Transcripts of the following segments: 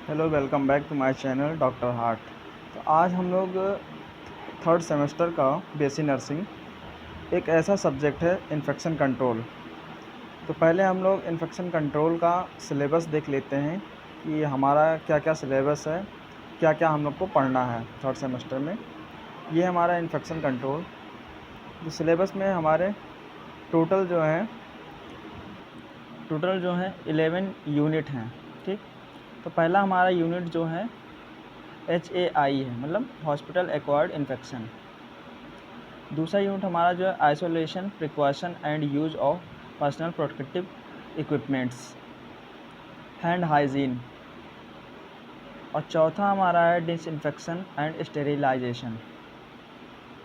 Hello, welcome back to my channel doctor heart. तो आज हम लोग थर्ड सेमेस्टर का बीएससी नर्सिंग एक ऐसा सब्जेक्ट है इन्फेक्शन कंट्रोल। तो पहले हम लोग इन्फेक्शन कंट्रोल का सिलेबस देख लेते हैं कि हमारा क्या क्या सिलेबस है, क्या क्या हम लोग को पढ़ना है थर्ड सेमेस्टर में। ये हमारा इन्फेक्शन कंट्रोल। तो सिलेबस में हमारे टोटल जो है 11 यूनिट हैं। ठीक, तो पहला हमारा यूनिट जो है HAI है, मतलब हॉस्पिटल एक्वायर्ड इन्फेक्शन। दूसरा यूनिट हमारा जो है isolation, precaution and use of personal protective equipments, hand hygiene. और चौथा हमारा है डिसइंफेक्शन एंड स्टेरिलाइजेशन।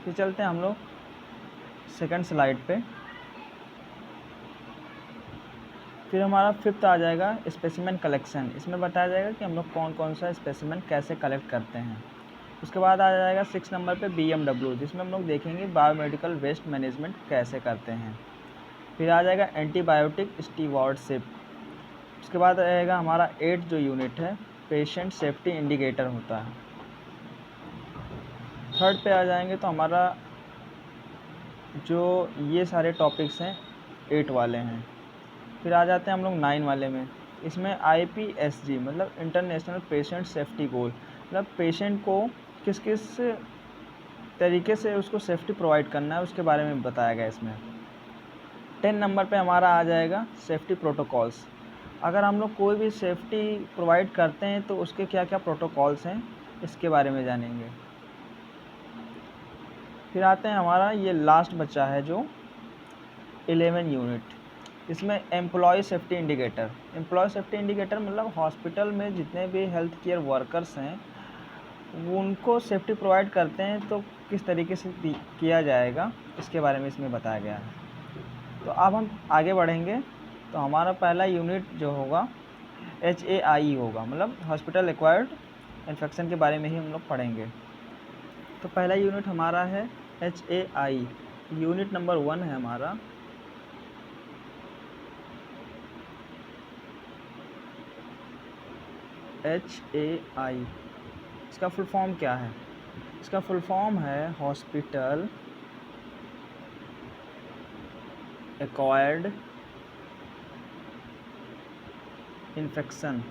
फिर चलते हैं हम लोग सेकंड स्लाइड पे। फिर हमारा फिफ्थ आ जाएगा स्पेसिमेन कलेक्शन। इसमें बताया जाएगा कि हम लोग कौन कौन सा स्पेसिमेन कैसे कलेक्ट करते हैं। उसके बाद आ जाएगा 6 नंबर पे BMW, जिसमें हम लोग देखेंगे बायोमेडिकल वेस्ट मैनेजमेंट कैसे करते हैं। फिर आ जाएगा एंटीबायोटिक स्टीवॉर्डशिप। उसके बाद रहेगा हमारा 8 जो यूनिट है पेशेंट सेफ्टी इंडिकेटर होता है। थर्ड पे आ जाएंगे तो हमारा जो ये सारे टॉपिक्स हैं 8 वाले हैं। फिर आ जाते हैं हम लोग 9 वाले में। इसमें IPSG मतलब इंटरनेशनल पेशेंट सेफ्टी गोल, मतलब पेशेंट को किस किस तरीके से उसको सेफ्टी प्रोवाइड करना है उसके बारे में बताया गया इसमें। 10 नंबर पे हमारा आ जाएगा सेफ्टी प्रोटोकॉल्स। अगर हम लोग कोई भी सेफ्टी प्रोवाइड करते हैं तो उसके क्या क्या प्रोटोकॉल्स हैं इसके बारे में जानेंगे। फिर आते हैं हमारा ये लास्ट बच्चा है जो 11 यूनिट। इसमें employ safety indicator. Employ safety indicator मतलब हॉस्पिटल में जितने भी हेल्थ केयर वर्कर्स हैं उनको सेफ्टी प्रोवाइड करते हैं तो किस तरीके से किया जाएगा इसके बारे में इसमें बताया गया है। तो अब हम आगे बढ़ेंगे तो हमारा पहला यूनिट जो होगा HAI होगा, मतलब हॉस्पिटल एक्वायर्ड इन्फेक्शन के बारे में ही हम लोग पढ़ेंगे। तो पहला यूनिट हमारा है HAI। यूनिट नंबर 1 है हमारा HAI। इसका फुल फॉर्म क्या है? इसका फुल फॉर्म है हॉस्पिटल एक्वायर्ड इन्फेक्शन।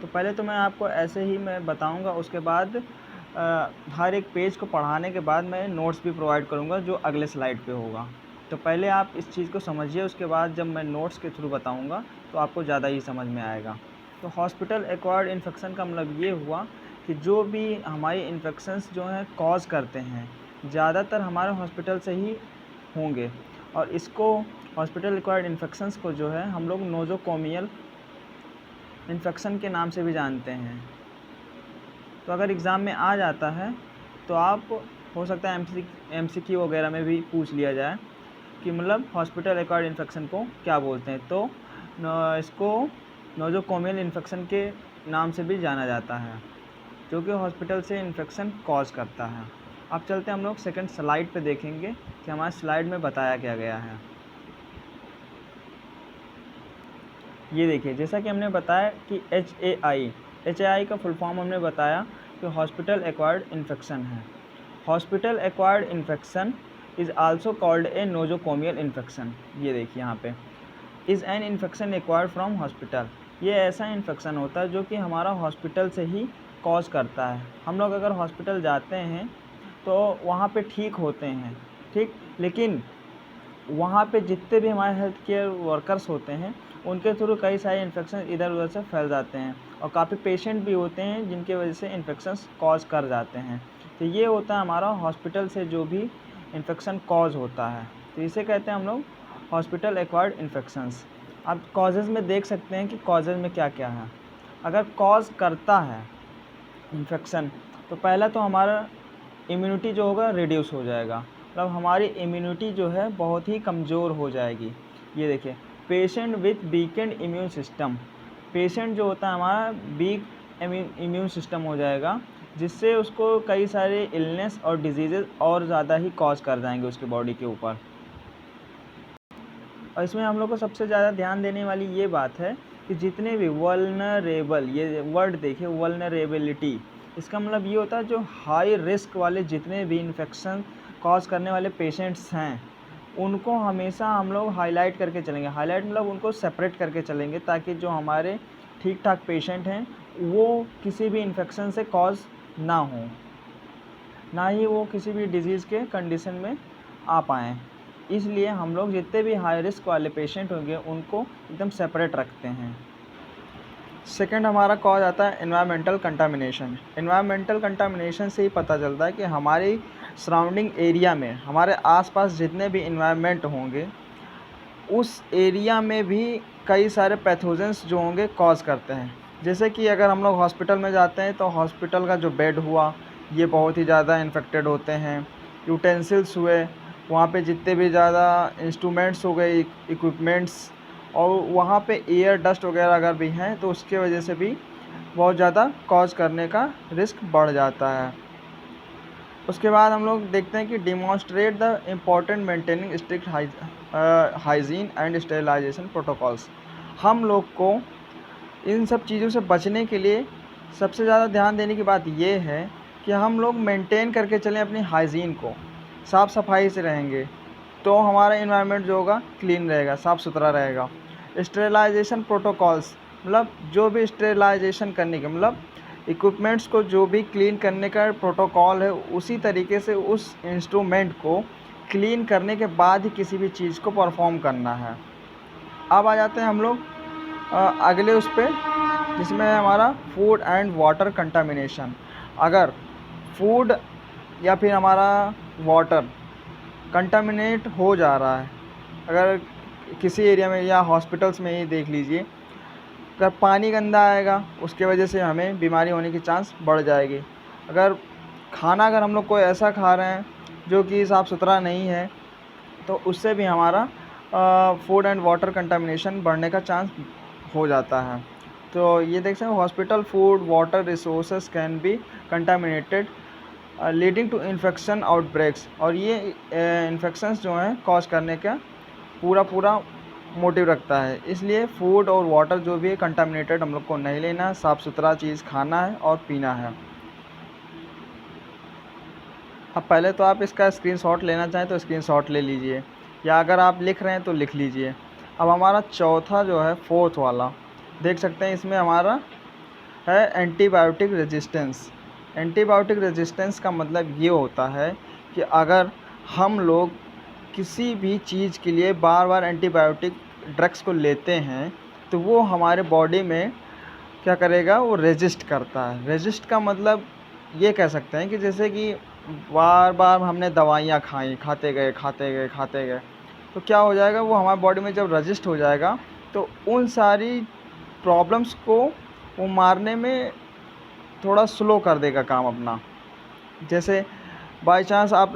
तो पहले तो मैं आपको ऐसे ही मैं बताऊंगा, उसके बाद हर एक पेज को पढ़ाने के बाद मैं नोट्स भी प्रोवाइड करूंगा जो अगले स्लाइड पे होगा। तो पहले आप इस चीज़ को समझिए, उसके बाद जब मैं नोट्स के थ्रू बताऊंगा तो आपको ज़्यादा ही समझ में आएगा। तो हॉस्पिटल एक्वायर्ड इन्फेक्शन का मतलब ये हुआ कि जो भी हमारी इन्फेक्शंस जो हैं कॉज करते हैं ज़्यादातर हमारे हॉस्पिटल से ही होंगे। और इसको हॉस्पिटल एक्वायर्ड इन्फेक्शंस को जो है हम लोग नोजोकोमियल इन्फेक्शन के नाम से भी जानते हैं। तो अगर एग्ज़ाम में आ जाता है तो आप हो सकता है MCQ वगैरह में भी पूछ लिया जाए कि मतलब हॉस्पिटल एक्वायर्ड इन्फेक्शन को क्या बोलते हैं। तो इसको नोजोकोमियल इन्फेक्शन के नाम से भी जाना जाता है, जो कि हॉस्पिटल से इन्फेक्शन कॉज करता है। अब चलते हैं हम लोग सेकंड स्लाइड पे देखेंगे कि हमारे स्लाइड में बताया क्या गया है। ये देखिए, जैसा कि हमने बताया कि HAI का फुल फॉर्म हमने बताया कि हॉस्पिटल एक्वायर्ड इन्फेक्शन है। Hospital acquired infection is also called a nosocomial infection. ये देखिए यहाँ पे, is an infection acquired from hospital. ये ऐसा इन्फेक्शन होता है जो कि हमारा हॉस्पिटल से ही कॉज करता है। हम लोग अगर हॉस्पिटल जाते हैं तो वहाँ पे ठीक होते हैं, ठीक, लेकिन वहाँ पे जितने भी हमारे हेल्थ केयर वर्कर्स होते हैं उनके थ्रू कई सारे इन्फेक्शन इधर उधर से फैल जाते हैं और काफ़ी पेशेंट भी होते हैं जिनके वजह से इन्फेक्शंस कॉज कर जाते हैं। तो ये होता है हमारा हॉस्पिटल से जो भी इन्फेक्शन कॉज होता है, तो इसे कहते हैं हम लोग हॉस्पिटल एक्वायर्ड इन्फेक्शंस। अब कॉजेज़ में देख सकते हैं कि कॉजेज़ में क्या क्या है। अगर कॉज करता है इन्फेक्शन तो पहला तो हमारा इम्यूनिटी जो होगा रिड्यूस हो जाएगा, मतलब हमारी इम्यूनिटी जो है बहुत ही कमज़ोर हो जाएगी। ये देखिए, patient with weekend immune system. Patient जो होता है हमारा वीक इम्यून सिस्टम हो जाएगा, जिससे उसको कई सारे इलनेस और डिजीज़ेज़ और ज़्यादा ही कॉज कर जाएंगे उसके बॉडी के ऊपर। और इसमें हम लोग को सबसे ज़्यादा ध्यान देने वाली ये बात है कि जितने भी वल्नरेबल, ये वर्ड देखिए वल्नरेबिलिटी, इसका मतलब ये होता है जो हाई रिस्क वाले जितने भी इन्फेक्शन कॉज करने वाले पेशेंट्स हैं उनको हमेशा हम लोग हाईलाइट करके चलेंगे। हाईलाइट मतलब उनको सेपरेट करके चलेंगे ताकि जो हमारे ठीक ठाक पेशेंट हैं वो किसी भी इन्फेक्शन से कॉज ना हो, ना ही वो किसी भी डिजीज़ के कंडीशन में आ पाएँ। इसलिए हम लोग जितने भी हाई रिस्क वाले पेशेंट होंगे उनको एकदम सेपरेट रखते हैं। सेकंड हमारा कॉज आता है एनवायरमेंटल कंटामिनेशन। एनवायरमेंटल कंटामिनेशन से ही पता चलता है कि हमारी सराउंडिंग एरिया में, हमारे आसपास जितने भी एनवायरनमेंट होंगे उस एरिया में भी कई सारे पैथोजेंस जो होंगे कॉज करते हैं। जैसे कि अगर हम लोग हॉस्पिटल में जाते हैं तो हॉस्पिटल का जो बेड हुआ ये बहुत ही ज़्यादा इन्फेक्टेड होते हैं। यूटेंसिल्स हुए, वहाँ पे जितने भी ज़्यादा इंस्ट्रूमेंट्स हो गए, इक्विपमेंट्स, और वहाँ पे एयर डस्ट वगैरह अगर भी हैं तो उसके वजह से भी बहुत ज़्यादा कॉज करने का रिस्क बढ़ जाता है। उसके बाद हम लोग देखते हैं कि demonstrate the important maintaining strict hygiene and sterilisation protocols. हम लोग को इन सब चीज़ों से बचने के लिए सबसे ज़्यादा ध्यान देने की बात ये है कि हम लोग मेंटेन करके चलें अपनी हाइजीन को, साफ़ सफाई से रहेंगे तो हमारा इन्वायरमेंट जो होगा क्लीन रहेगा, साफ़ सुथरा रहेगा। स्टेरिलाइजेशन प्रोटोकॉल्स मतलब जो भी स्टेरिलाइजेशन करने के मतलब इक्विपमेंट्स को जो भी क्लीन करने का प्रोटोकॉल है उसी तरीके से उस इंस्ट्रूमेंट को क्लीन करने के बाद ही किसी भी चीज़ को परफॉर्म करना है। अब आ जाते हैं हम लोग अगले उस पे, जिसमें है हमारा फूड एंड वाटर कंटामिनेशन। अगर फूड या फिर हमारा वाटर कंटामिनेट हो जा रहा है, अगर किसी एरिया में या हॉस्पिटल्स में ही देख लीजिए, अगर पानी गंदा आएगा उसके वजह से हमें बीमारी होने की चांस बढ़ जाएगी। अगर हम लोग कोई ऐसा खा रहे हैं जो कि साफ़ सुथरा नहीं है तो उससे भी हमारा फूड एंड वाटर कंटामिनेशन बढ़ने का चांस हो जाता है। तो ये देख सकते हैं hospital food water resources can be contaminated leading to infection outbreaks, और ये इन्फेक्शंस जो हैं कॉज करने का पूरा मोटिव रखता है। इसलिए फूड और वाटर जो भी है कंटामिनेटेड हम लोग को नहीं लेना है, साफ़ सुथरा चीज़ खाना है और पीना है। अब पहले तो आप इसका स्क्रीनशॉट लेना चाहें तो स्क्रीनशॉट ले लीजिए, या अगर आप लिख रहे हैं तो लिख लीजिए। अब हमारा चौथा जो है फोर्थ वाला देख सकते हैं, इसमें हमारा है एंटीबायोटिक रेजिस्टेंस। एंटीबायोटिक रेजिस्टेंस का मतलब ये होता है कि अगर हम लोग किसी भी चीज़ के लिए बार बार एंटीबायोटिक ड्रग्स को लेते हैं तो वो हमारे बॉडी में क्या करेगा, वो रेजिस्ट करता है। रेजिस्ट का मतलब ये कह सकते हैं कि जैसे कि बार बार हमने दवाइयाँ खाई, खाते गए तो क्या हो जाएगा, वो हमारे बॉडी में जब रजिस्ट हो जाएगा तो उन सारी प्रॉब्लम्स को वो मारने में थोड़ा स्लो कर देगा काम अपना। जैसे बाई चांस आप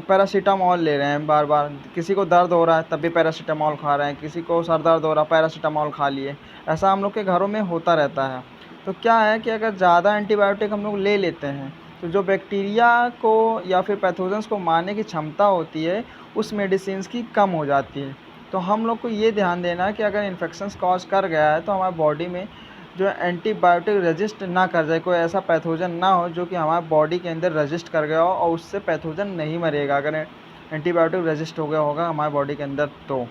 पैरासीटामॉल ले रहे हैं बार बार, किसी को दर्द हो रहा है तब भी पैरासीटामॉल खा रहे हैं, किसी को सर दर्द हो रहा है पैरासीटामॉल खा लिए, ऐसा हम लोग के घरों में होता रहता है। तो क्या है कि अगर ज़्यादा एंटीबायोटिक हम लोग ले लेते हैं तो जो बैक्टीरिया को या फिर पैथोजेंस को मारने की क्षमता होती है उस मेडिसिन की कम हो जाती है। तो हम लोग को ये ध्यान देना है कि अगर इन्फेक्शंस कॉज कर गया है तो हमारे बॉडी में जो एंटीबायोटिक रजिस्ट ना कर जाए, कोई ऐसा पैथोजन ना हो जो कि हमारे बॉडी के अंदर रजिस्ट कर गया हो और उससे पैथोजन नहीं मरेगा अगर एंटीबायोटिक रजिस्ट हो गया होगा हमारे बॉडी के अंदर। तो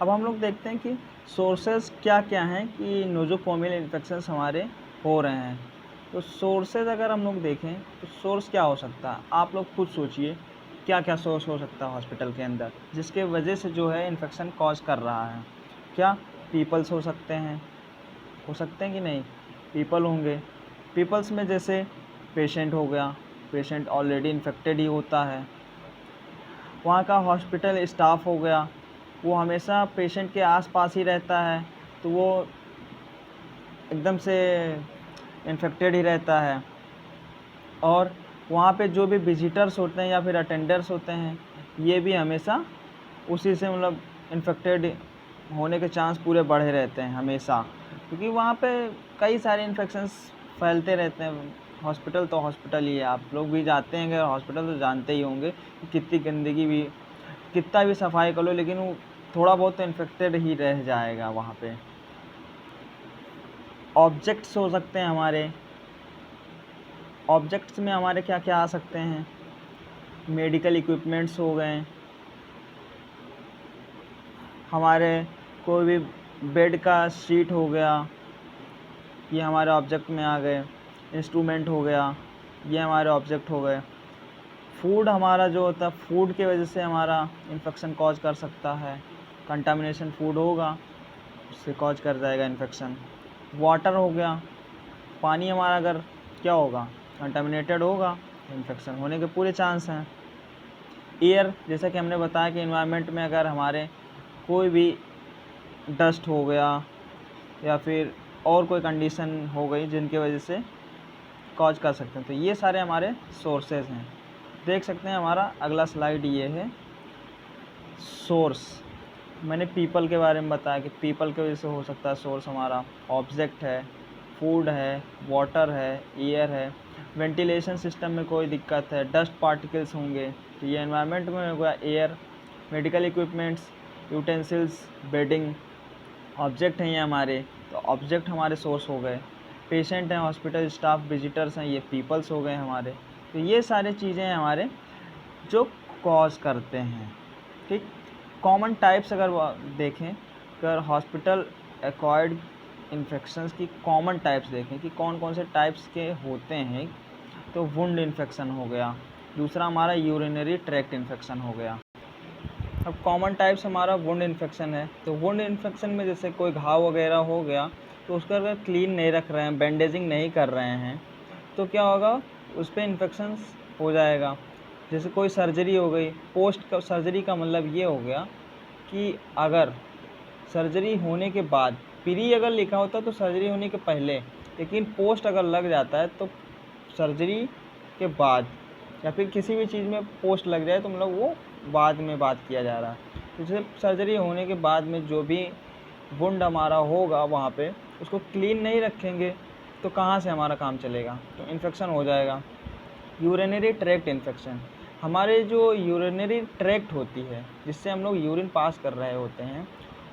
अब हम लोग देखते हैं कि सोर्सेज क्या क्या हैं कि नोज़ोकोमियल इन्फेक्शंस हमारे हो रहे हैं। तो सोर्सेज अगर हम लोग देखें तो सोर्स क्या हो सकता है, आप लोग खुद सोचिए क्या क्या सोर्स हो सकता है हॉस्पिटल के अंदर जिसके वजह से जो है इन्फेक्शन कॉज कर रहा है। क्या पीपल्स हो सकते हैं कि नहीं, पीपल होंगे। पीपल्स में जैसे पेशेंट हो गया, पेशेंट ऑलरेडी इन्फेक्टेड ही होता है। वहाँ का हॉस्पिटल स्टाफ हो गया, वो हमेशा पेशेंट के आसपास ही रहता है तो वो एकदम से इन्फेक्टेड ही रहता है। और वहाँ पे जो भी विजिटर्स होते हैं या फिर अटेंडर्स होते हैं ये भी हमेशा उसी से मतलब इन्फेक्टेड होने के चांस पूरे बढ़े रहते हैं हमेशा, क्योंकि वहाँ पे कई सारे इन्फेक्शंस फैलते रहते हैं। हॉस्पिटल तो हॉस्पिटल ही है, आप लोग भी जाते हैं अगर हॉस्पिटल तो जानते ही होंगे कि कितनी गंदगी भी, कितना भी सफाई कर लो लेकिन वो थोड़ा बहुत तो इन्फेक्टेड ही रह जाएगा वहाँ पे। ऑब्जेक्ट्स हो सकते हैं हमारे, ऑब्जेक्ट्स में हमारे क्या क्या आ सकते हैं, मेडिकल इक्विपमेंट्स हो गए, हमारे कोई भी बेड का शीट हो गया, ये हमारे ऑब्जेक्ट में आ गए। इंस्ट्रूमेंट हो गया, ये हमारे ऑब्जेक्ट हो गए। फूड हमारा जो होता है, फूड के वजह से हमारा इन्फेक्शन कॉज कर सकता है, कंटामिनेशन फूड होगा उससे कॉज कर जाएगा इन्फेक्शन। वाटर हो गया, पानी हमारा अगर क्या होगा, कंटामिनेटेड होगा, इन्फेक्शन होने के पूरे चांस हैं। एयर, जैसा कि हमने बताया कि इन्वायरमेंट में अगर हमारे कोई भी डस्ट हो गया या फिर और कोई कंडीशन हो गई जिनकी वजह से कॉज कर सकते हैं, तो ये सारे हमारे सोर्सेज हैं। देख सकते हैं हमारा अगला स्लाइड ये है सोर्स। मैंने पीपल के बारे में बताया कि पीपल की वजह से हो सकता है सोर्स हमारा। ऑब्जेक्ट है, फूड है, वाटर है, एयर है, वेंटिलेशन सिस्टम में कोई दिक्कत है, डस्ट पार्टिकल्स होंगे तो ये एनवायरनमेंट में होगा air. Medical equipments, utensils, bedding, object हैं ये हमारे, तो ऑब्जेक्ट हमारे सोर्स हो गए। पेशेंट हैं, हॉस्पिटल स्टाफ, विजिटर्स हैं, ये पीपल्स हो गए हमारे। तो ये सारी चीज़ें हैं हमारे जो कॉज करते हैं। ठीक, कॉमन टाइप्स अगर देखें, अगर हॉस्पिटल एक्वायर्ड इन्फेक्शंस की कॉमन टाइप्स देखें कि कौन कौन से टाइप्स के होते हैं, तो वुंड इन्फेक्शन हो गया, दूसरा हमारा यूरिनरी ट्रैक्ट इन्फेक्शन हो गया। अब कॉमन टाइप्स हमारा वुंड इन्फेक्शन है, तो वुंड इन्फेक्शन में जैसे कोई घाव वगैरह हो गया तो उसका अगर क्लीन नहीं रख रहे हैं, बैंडेजिंग नहीं कर रहे हैं, तो क्या होगा, उस पर इन्फेक्शंस हो जाएगा। जैसे कोई सर्जरी हो गई, पोस्ट सर्जरी का मतलब ये हो गया कि अगर सर्जरी होने के बाद, प्री अगर लिखा होता तो सर्जरी होने के पहले, लेकिन पोस्ट अगर लग जाता है तो सर्जरी के बाद, या फिर किसी भी चीज़ में पोस्ट लग जाए तो मतलब वो बाद में बात किया जा रहा है। तो जैसे सर्जरी होने के बाद में जो भी वुंड हमारा होगा वहाँ पे, उसको क्लीन नहीं रखेंगे तो कहाँ से हमारा काम चलेगा, तो इन्फेक्शन हो जाएगा। यूरिनरी ट्रैक्ट इन्फेक्शन, हमारे जो यूरिनरी ट्रैक्ट होती है जिससे हम लोग यूरिन पास कर रहे होते हैं,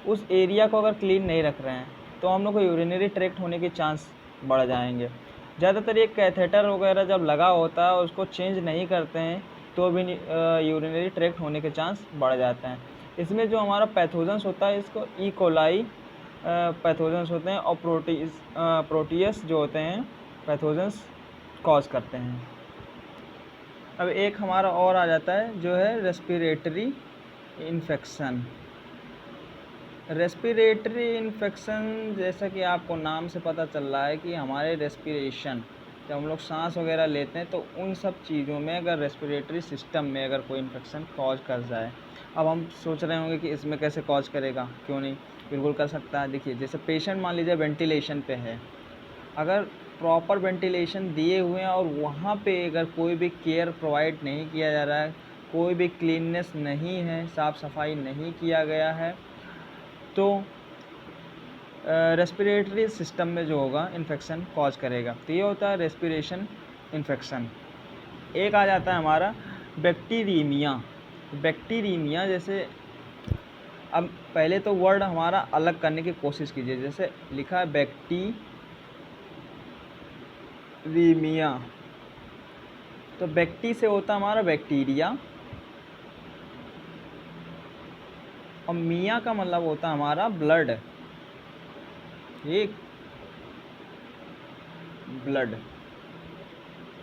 उस एरिया को अगर क्लीन नहीं रख रहे हैं तो हम लोग को यूरिनरी ट्रैक्ट होने के चांस बढ़ जाएंगे। ज़्यादातर ये कैथेटर वगैरह जब लगा होता है उसको चेंज नहीं करते हैं तो भी यूरिनरी ट्रैक्ट होने के चांस बढ़ जाते हैं। इसमें जो हमारा पैथोजेंस होता है, इसको ई कोलाई पैथोजेंस होते हैं, और प्रोटियस जो होते हैं पैथोजेंस कॉज करते हैं। अब एक हमारा और आ जाता है जो है रेस्पिरेटरी इन्फेक्शन। रेस्पिरेटरी इन्फेक्शन, जैसा कि आपको नाम से पता चल रहा है कि हमारे रेस्पिरेशन, जब हम लोग सांस वगैरह लेते हैं तो उन सब चीज़ों में अगर रेस्पिरेटरी सिस्टम में अगर कोई इन्फेक्शन कॉज कर जाए, अब हम सोच रहे होंगे कि इसमें कैसे कॉज करेगा, क्यों नहीं, बिल्कुल कर सकता है। देखिए, जैसे पेशेंट मान लीजिए वेंटिलेशन पे है, अगर प्रॉपर वेंटिलेशन दिए हुए हैं और वहाँ पे अगर कोई भी केयर प्रोवाइड नहीं किया जा रहा है, कोई भी क्लीननेस नहीं है, साफ़ सफाई नहीं किया गया है, तो रेस्पिरेटरी सिस्टम में जो होगा इन्फेक्शन कॉज करेगा। तो ये होता है रेस्पिरेशन इन्फेक्शन। एक आ जाता है हमारा बैक्टीरियमिया। बैक्टीरियमिया, जैसे अब पहले तो वर्ड हमारा अलग करने की कोशिश कीजिए। जैसे लिखा है बैक्टीरियमिया, तो बैक्टी से होता हमारा बैक्टीरिया, और मिया का मतलब होता है हमारा ब्लड। एक ब्लड,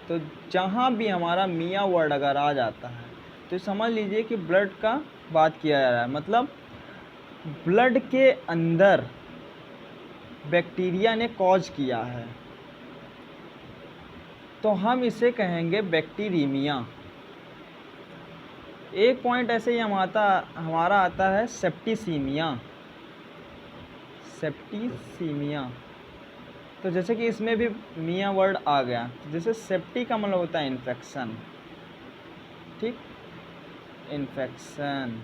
तो जहाँ भी हमारा मिया वर्ड अगर आ जाता है तो समझ लीजिए कि ब्लड का बात किया जा रहा है। मतलब ब्लड के अंदर बैक्टीरिया ने कॉज किया है, तो हम इसे कहेंगे बैक्टीरियमिया। एक पॉइंट ऐसे ही हमारा आता है सेप्टिसीमिया। सेप्टिसीमिया, तो जैसे कि इसमें भी मिया वर्ड आ गया, जैसे सेप्टी का मतलब होता है इन्फेक्शन, ठीक, इन्फेक्शन,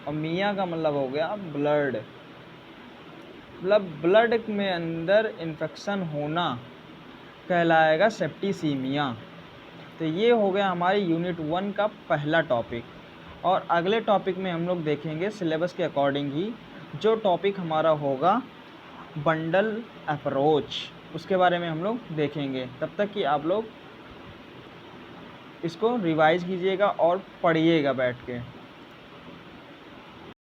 और मिया का मतलब हो गया ब्लड। मतलब ब्लड में अंदर इन्फेक्शन होना कहलाएगा सेप्टिसीमिया। तो ये हो गया हमारी यूनिट 1 का पहला टॉपिक। और अगले टॉपिक में हम लोग देखेंगे सिलेबस के अकॉर्डिंग ही जो टॉपिक हमारा होगा बंडल अप्रोच, उसके बारे में हम लोग देखेंगे। तब तक कि आप लोग इसको रिवाइज कीजिएगा और पढ़िएगा बैठ के।